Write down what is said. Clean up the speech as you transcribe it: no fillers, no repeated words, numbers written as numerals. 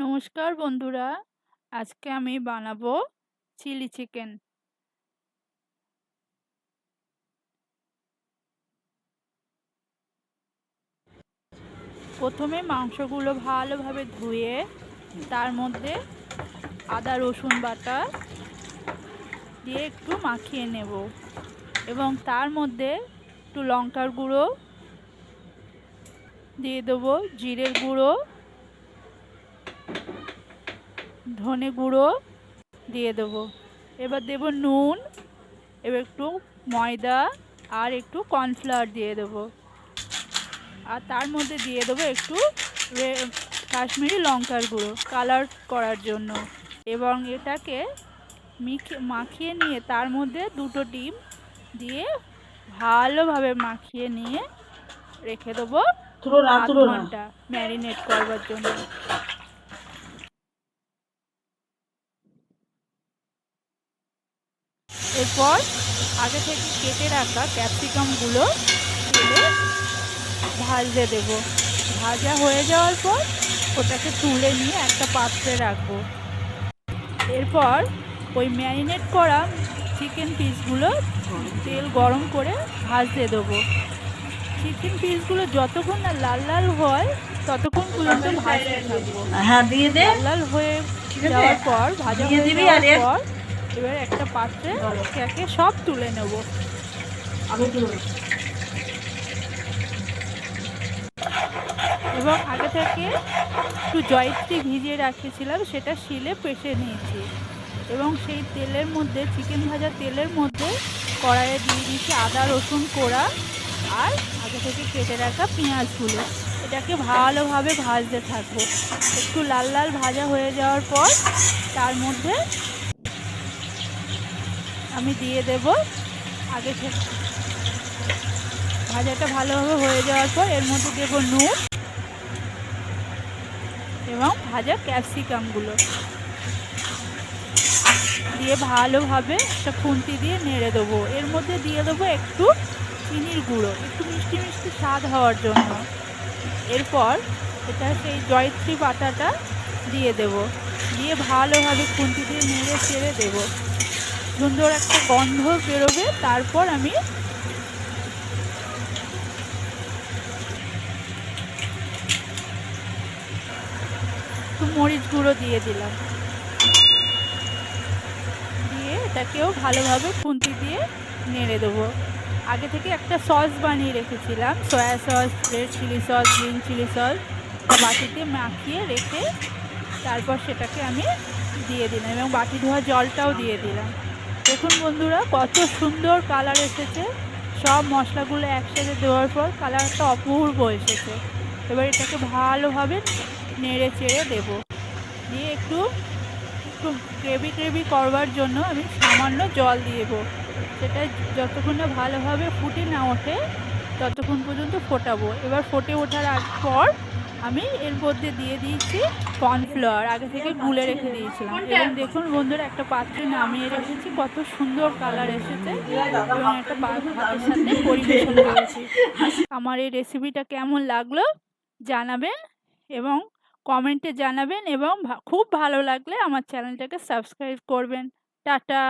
নমস্কার বন্ধুরা, আজকে আমি বানাবো চিলি চিকেন। প্রথমে মাংসগুলো ভালোভাবে ধুয়ে তার মধ্যে আদা রসুন বাটা দিয়ে একটু মাখিয়ে নেব এবং তার মধ্যে একটু লঙ্কার গুঁড়ো দিয়ে দেবো, জিরের গুঁড়ো, ধনে গুঁড়ো দিয়ে দেবো। এবার দেব নুন, এবার একটু ময়দা আর একটু কর্নফ্লাওয়ার দিয়ে দেবো। আর তার মধ্যে দিয়ে দেবো একটু কাশ্মীরি লঙ্কার গুঁড়ো কালার করার জন্য। এবং এটাকে মাখিয়ে নিয়ে তার মধ্যে দুটো ডিম দিয়ে ভালোভাবে মাখিয়ে নিয়ে রেখে দেবো আধ ঘন্টা ম্যারিনেট করবার জন্য। এরপর আগে থেকে কেটে রাখা ক্যাপসিকামগুলো তেলে ভাজতে দেবো। ভাজা হয়ে যাওয়ার পর ওটাকে তুলে নিয়ে একটা পাত্রে রাখবো। এরপর ওই ম্যারিনেট করা চিকেন পিসগুলো তেল গরম করে ভাজতে দেবো। চিকেন পিসগুলো যতক্ষণ না লাল লাল হয় ততক্ষণ পর্যন্ত ভাজতে থাকবো। লাল লাল হয়ে যাওয়ার পর ভাজা হয়ে যাওয়ার পর এবার একটা পাত্রে একে সব তুলে নেব। এবং আগে থেকে একটু জয়িত্রী ভিজিয়ে রাখেছিলাম, সেটা শিলে পেষে নিয়েছি এবং সেই তেলের মধ্যে চিকেন ভাজা তেলের মধ্যে কড়াইয়ে দিয়ে দিয়েছি আদা রসুন কোড়া আর আগে থেকে কেটে রাখা পেঁয়াজগুলো। এটাকে ভালোভাবে ভাজতে থাকবো। একটু লাল লাল ভাজা হয়ে যাওয়ার পর তার মধ্যে আমি দিয়ে দেব আগে থেকে ভাজাটা ভালোভাবে হয়ে যাওয়ার পর এর মধ্যে দেব নুন এবং ভাজা ক্যাপসিকামগুলো দিয়ে ভালোভাবে একটা খুন্তি দিয়ে নেড়ে দেবো। এর মধ্যে দিয়ে দেবো একটু চিনির গুঁড়ো, একটু মিষ্টি মিষ্টি স্বাদ হওয়ার জন্য। এরপর এটা সেই জয়িত্রী পাতাটা দিয়ে দেব, দিয়ে ভালোভাবে খুন্তি দিয়ে নেড়ে চেড়ে দেবো। সুন্দর একটা গন্ধ বেরোবে। তারপর আমি একটু মরিচ গুঁড়ো দিয়ে দিলাম, দিয়ে এটাকেও ভালোভাবে খুন্তি দিয়ে নেড়ে দেবো। আগে থেকে একটা সস বানিয়ে রেখেছিলাম, soya sauce, red chilli sauce, green chilli sauce, বাটিতে মাখিয়ে রেখে তারপর সেটাকে আমি দিয়ে দিলাম এবং বাটি ধোয়া জলটাও দিয়ে দিলাম। দেখুন বন্ধুরা, কত সুন্দর কালার এসেছে। সব মশলাগুলো একসাথে দেওয়ার পর কালারটা অপূর্ব এসেছে। এবার এটাকে ভালোভাবে নেড়ে চেড়ে দেবো, দিয়ে একটু গ্রেভি গ্রেভি করবার জন্য আমি সামান্য জল দেব। সেটা যতক্ষণ না ভালোভাবে ফুটে না ওঠে ততক্ষণ পর্যন্ত ফোটাবো। এবার ফুটে ওঠার পর আমি এর মধ্যে দিয়ে দিয়েছি কর্নফ্লাওয়ার, আগে থেকে গুলে রেখে দিয়েছিলাম। এবং দেখুন বন্ধুরা, একটা পাত্রে নামিয়ে রেখেছি, কত সুন্দর কালার এসেছে এবং একটা ভাতের সাথে পরিবেশন করেছি। আমার এই রেসিপিটা কেমন লাগলো জানাবেন এবং কমেন্টে জানাবেন এবং খুব ভালো লাগলে আমার চ্যানেলটাকে সাবস্ক্রাইব করবেন। টাটা।